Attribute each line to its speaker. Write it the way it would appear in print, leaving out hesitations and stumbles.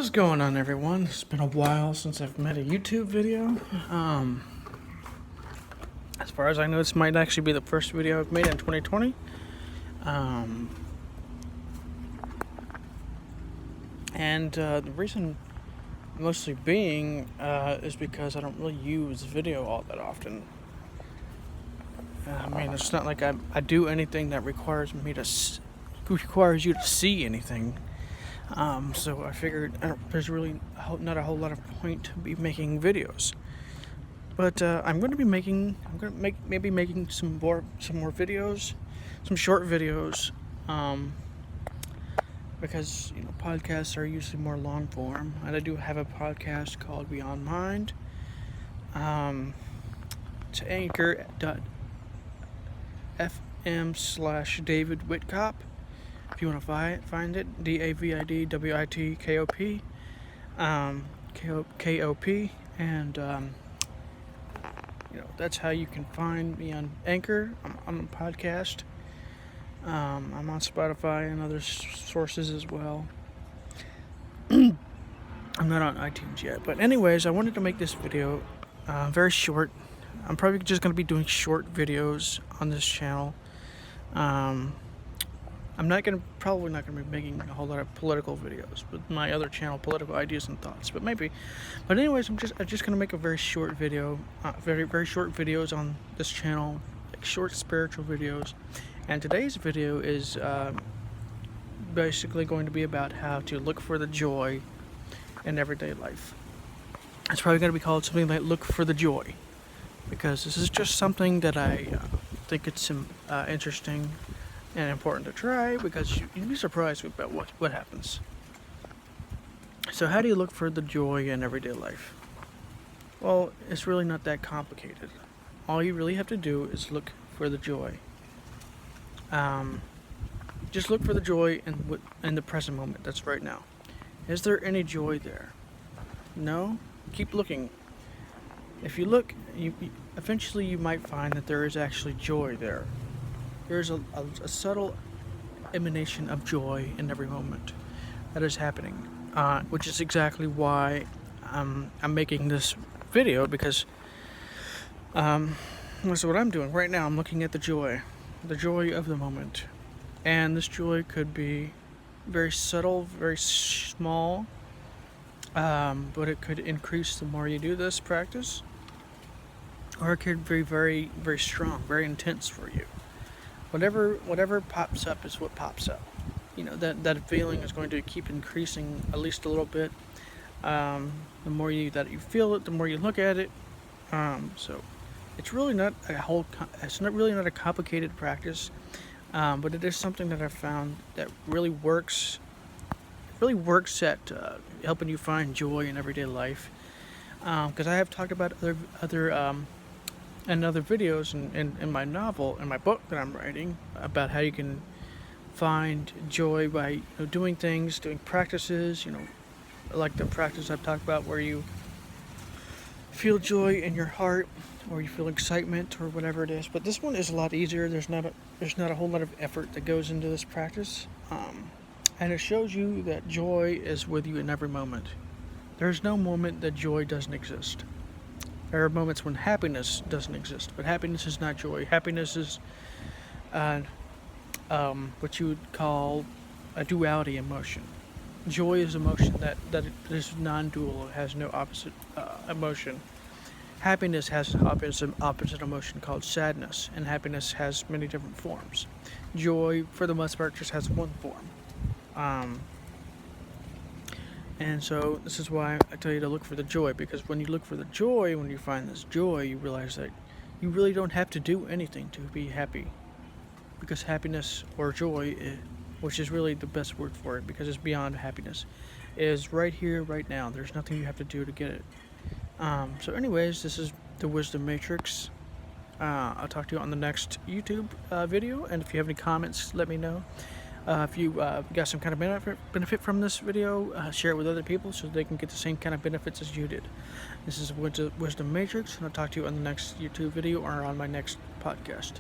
Speaker 1: What's going on, everyone? It's been a while since I've made a YouTube video. As far as I know, this might actually be the first video I've made in 2020. The reason mostly being is because I don't really use video all that often. It's not like I do anything that requires you to see anything. So I figured there's really not a whole lot of point to be making videos. But I'm going to be making some more videos, some short videos, because podcasts are usually more long form, and I do have a podcast called Beyond Mind. It's anchor.fm/David Whitkop. If you want to find it, DAVIDWITKOP, KOP, and that's how you can find me on Anchor. I'm on a podcast. I'm on Spotify and other sources as well. I'm not on iTunes yet, but anyways, I wanted to make this video very short. I'm probably just going to be doing short videos on this channel. I'm probably not gonna be making a whole lot of political videos with my other channel, Political Ideas and Thoughts, but maybe. But anyways, I'm just gonna make a very short video, very short videos on this channel, like short spiritual videos. And today's video is basically going to be about how to look for the joy in everyday life. It's probably gonna be called something like "Look for the Joy," because this is just something that I think it's interesting and important to try, because you'd be surprised about what happens. So how do you look for the joy in everyday life? Well, it's really not that complicated. All you really have to do is look for the joy. Just look for the joy in the present moment. That's right now. Is there any joy there? No? Keep looking. If you look, eventually you might find that there is actually joy there. There's a subtle emanation of joy in every moment that is happening, which is exactly why I'm making this video, because that's what I'm doing right now. I'm looking at the joy of the moment, and this joy could be very subtle, very small, but it could increase the more you do this practice, or it could be very, very strong, very intense for you. Whatever pops up is what pops up. That feeling is going to keep increasing at least a little bit. The more you feel it, the more you look at it. So it's really not really not a complicated practice, but it is something that I've found that really works. Really works at helping you find joy in everyday life. Because I have talked about other videos in my novel, in my book that I'm writing, about how you can find joy by doing practices, like the practice I've talked about where you feel joy in your heart, or you feel excitement, or whatever it is. But this one is a lot easier. There's not a whole lot of effort that goes into this practice, and it shows you that joy is with you in every moment. There's no moment that joy doesn't exist. There are moments when happiness doesn't exist, but happiness is not joy. Happiness is what you would call a duality emotion. Joy is emotion that is non-dual. It has no opposite emotion. Happiness has an opposite emotion called sadness, and happiness has many different forms. Joy, for the most part, just has one form. And so this is why I tell you to look for the joy, because when you look for the joy, when you find this joy, you realize that you really don't have to do anything to be happy. Because happiness, or joy, which is really the best word for it, because it's beyond happiness, is right here, right now. There's nothing you have to do to get it. So anyways, this is the Wisdom Matrix. I'll talk to you on the next YouTube video, and if you have any comments, let me know. If you got some kind of benefit from this video, share it with other people so they can get the same kind of benefits as you did. This is Wisdom Matrix, and I'll talk to you on the next YouTube video or on my next podcast.